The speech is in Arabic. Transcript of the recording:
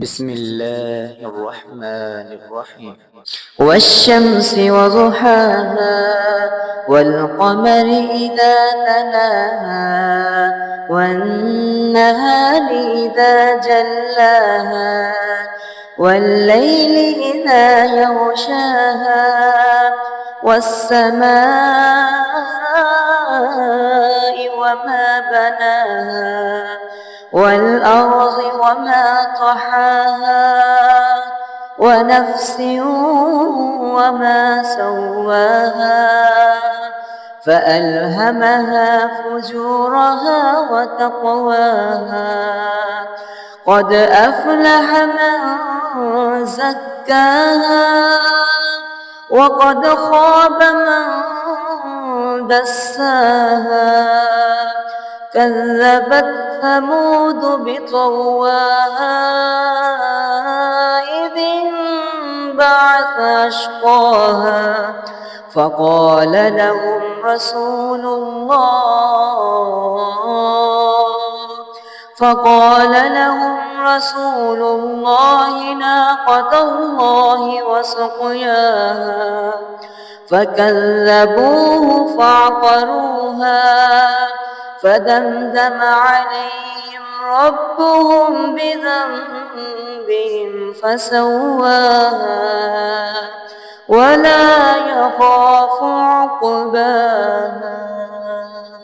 بسم الله الرحمن الرحيم. والشمس وضحاها والقمر إذا تلاها والنهار إذا جلاها والليل إذا يغشاها والسماء وما بناها والأرض وما طحاها ونفس وما سواها فألهمها فجورها وتقواها قد أفلح من زكاها وقد خاب من دساها كذبت ثمود بطغواها إذ انبعث أشقاها فقال لهم رسول الله ناقة الله وسقياها فكذبوه فعقروها فدمدم عليهم ربهم بذنبهم فسواها ولا يخاف عقباها.